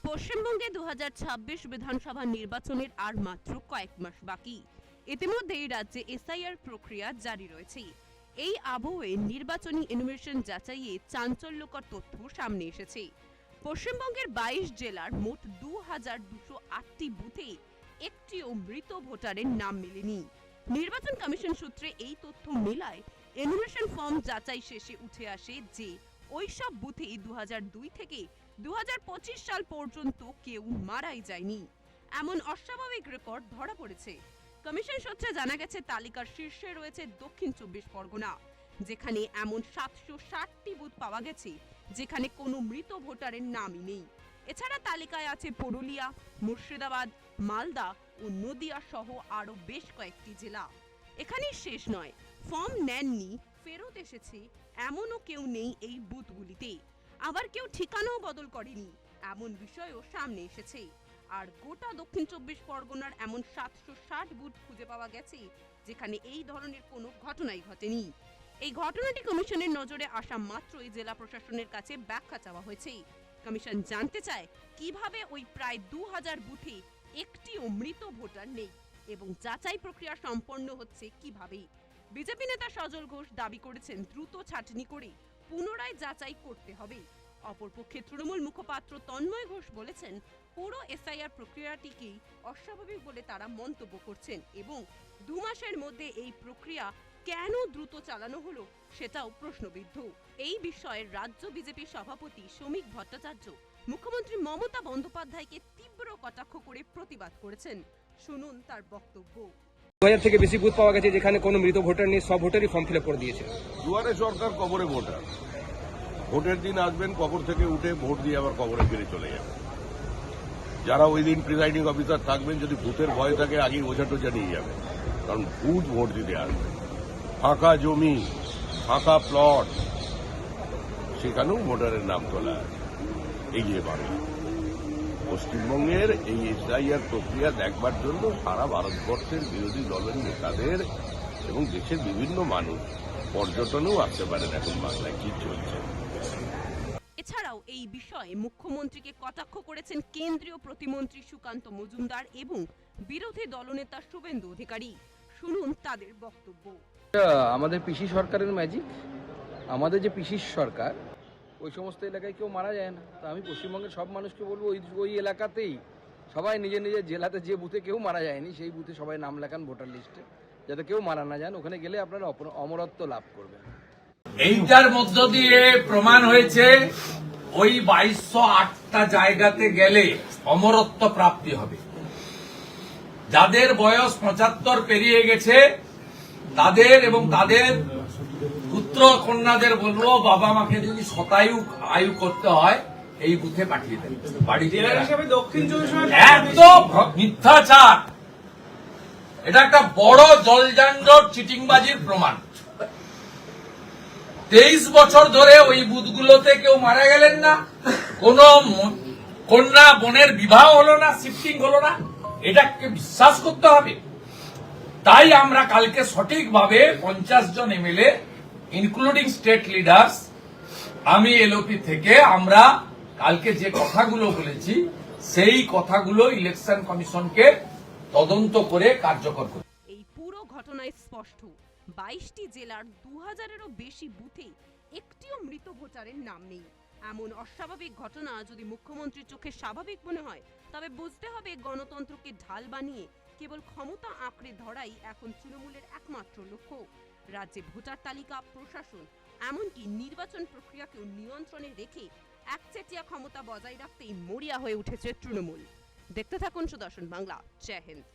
পশ্চিমবঙ্গে 2026 বিধানসভা নির্বাচনের আর মাত্র কয়েক মাস বাকি। ইতিমধ্যেই রাজ্যে এসআইআর প্রক্রিয়া জারি রয়েছে। এই আবহে নির্বাচনী ইনফরমেশন যাচাইয়ে চাঞ্চল্যকর তথ্য সামনে এসেছে। পশ্চিমবঙ্গের 22 জেলার মোট 2208টি বুথে একটিও মৃত ভোটারের নাম মেলেনি। নির্বাচন কমিশন সূত্রে এই তথ্য মেলায় ইনফরমেশন ফর্ম যাচাই শেষে উঠে আসে যে ওইসব বুথে 2002 থেকে 2025 সাল পর্যন্ত কেউ মারাই যায়নি। এমন অস্বাভাবিক রেকর্ড ধরা পড়েছে। কমিশন সূত্রে জানা গেছে তালিকার শীর্ষে রয়েছে দক্ষিণ 24 পরগনা, যেখানে এমন 760টি বুথ পাওয়া গেছে যেখানে কোনো মৃত ভোটারের নামই নেই। এছাড়া তালিকায় আছে পুরুলিয়া, মুর্শিদাবাদ, মালদা ও নদিয়া সহ আরো বেশ কয়েকটি জেলা। এখানেই শেষ নয়, ফর্ম নেননি, ফেরত এসেছে এমনও কেউ নেই এই বুথগুলিতে। আবার কেউ ঠিকানাও বদল করেনি, এমন বিষয়ও সামনে এসেছে। আর গোটা দক্ষিণ 24 পরগনার এমন 760 বুথ খুঁজে পাওয়া গেছে যেখানে এই ধরনের কোনো ঘটনাই ঘটেনি। এই ঘটনাটি কমিশনের নজরে আসা মাত্রই জেলা প্রশাসনের কাছে ব্যাখ্যা চাওয়া হয়েছে। কমিশন জানতে চায় কিভাবে ওই প্রায় 2000 বুথে একটিও মৃত ভোটার নেই এবং যাচাই প্রক্রিয়া সম্পন্ন হচ্ছে কিভাবে। বিজেপি নেতা সজল ঘোষ দাবি করেছেন দ্রুত ছাঁটনি করে পুনরায় যাচাই করতে হবে। অপরপক্ষে তৃণমূল মুখপাত্র তন্ময় ঘোষ বলেছেন পুরো এসআইআর প্রক্রিয়াটিকেই অস্বাভাবিক বলে তারা মন্তব্য করছেন এবং 2 মাসের মধ্যে এই প্রক্রিয়া কেন দ্রুত চালানো হলো সেটাও প্রশ্নবিদ্ধ। এই বিষয়ে রাজ্য বিজেপি সভাপতি শ্রমিক ভট্টাচার্য মুখ্যমন্ত্রী মমতা বন্দ্যোপাধ্যায়কে তীব্র কটাক্ষ করে প্রতিবাদ করেছেন। শুনুন তার বক্তব্য। 2000 থেকে বেশি বুথ পাওয়া গেছে যেখানে কোনো মৃত ভোটার নেই, সব ভোটারই ফর্ম ফিল আপ করে দিয়েছে। দুয়ারে সরকার, কবরে ভোটার। ভোটের দিন আসবেন, কবর থেকে উঠে ভোট দিয়ে আবার কবরে ফিরে চলে যাবেন। যারা ওই দিন প্রিসাইডিং অফিসার থাকবেন, যদি ভূতের ভয় থাকে আগেই ওঝা টোঝা নিয়ে যাবেন, কারণ ভূত ভোট দিতে আসবে। ফাঁকা জমি, ফাঁকা প্লট, সেখানেও ভোটারের নাম তোলা এগিয়ে বাংলা। পশ্চিমবঙ্গের এই এসআইআর প্রক্রিয়া দেখবার জন্য সারা ভারতবর্ষের বিরোধী দলের নেতাদের এবং দেশের বিভিন্ন মানুষ পর্যটনেও আসতে পারেন এখন বাংলায় কি চলছে। এছাড়াও এই বিষয়ে মুখ্যমন্ত্রীকে কটাক্ষ করেছেন কেন্দ্রীয় প্রতিমন্ত্রী সুকান্ত মজুমদার এবং বিরোধী দলনেতা শুভেন্দু অধিকারী। শুনুন তাদের বক্তব্য। আমাদের পিসি সরকারের ম্যাজিক, আমাদের যে পিসি সরকার, ওই সমস্ত এলাকায় কেউ মারা যায় না। তো আমি পশ্চিমবঙ্গের সব মানুষকে বলবো ওই এলাকাতেই সবাই নিজের নিজের জেলাতে যে বুথে কেউ মারা যায়নি সেই বুথে সবাই নাম লেখান ভোটার লিস্টে, যাতে কেউ মারা না যান। ওখানে গেলে আপনারা অমরত্ব লাভ করবেন। এইটার মধ্য দিয়ে প্রমাণ হয়েছে ওই 2208টা জায়গাতে গেলে অমরত্ব প্রাপ্তি হবে। যাদের বয়স 75 পেরিয়ে গেছে তাদের এবং তাদের পুত্র কন্যাদের বলবো, বাবা মাকে যদি শতায়ু আয়ু করতে হয় এই বুথে পাঠিয়ে দেন। বাড়িতে একদম মিথ্যাচার, এটা একটা বড় জলযানজট চিটিংবাজির প্রমাণ। 23 বছর ধরে ওই বুথগুলোতে কেউ মারা গেলেন না, কোন কন্যা বোনের বিবাহ হলো না, শিফটিং হলো না, এটাকে বিশ্বাস করতে হবে। তাই আমরা কালকে সঠিকভাবে 50 জন এমএলএ ইনক্লুডিং স্টেট লিডার্স, আমি এলওপি থেকে আমরা কালকে যে কথাগুলো বলেছি সেই কথাগুলো ইলেকশন কমিশনকে তদন্ত করে কার্যকর করবে। এই পুরো ঘটনায় স্পষ্ট 22টি জেলার 2000-এরও বেশি বুথে একটিও মৃত ভোটারের নাম নেই। এমন অস্বাভাবিক ঘটনা যদি মুখ্যমন্ত্রীর চোখে স্বাভাবিক মনে হয় তবে বুঝতে হবে গণতন্ত্রকে ঢাল বানিয়ে কেবল ক্ষমতা আঁকড়ে ধরাই এখন তৃণমূলের একমাত্র লক্ষ্য। রাজ্যে ভোটার তালিকা, প্রশাসন, এমনকি নির্বাচন প্রক্রিয়াকেও নিয়ন্ত্রণে রেখে একচেটিয়া ক্ষমতা বজায় রাখতেই মরিয়া হয়ে উঠেছে তৃণমূল। দেখতে থাকুন সুদর্শন বাংলা। জয় হিন্দ।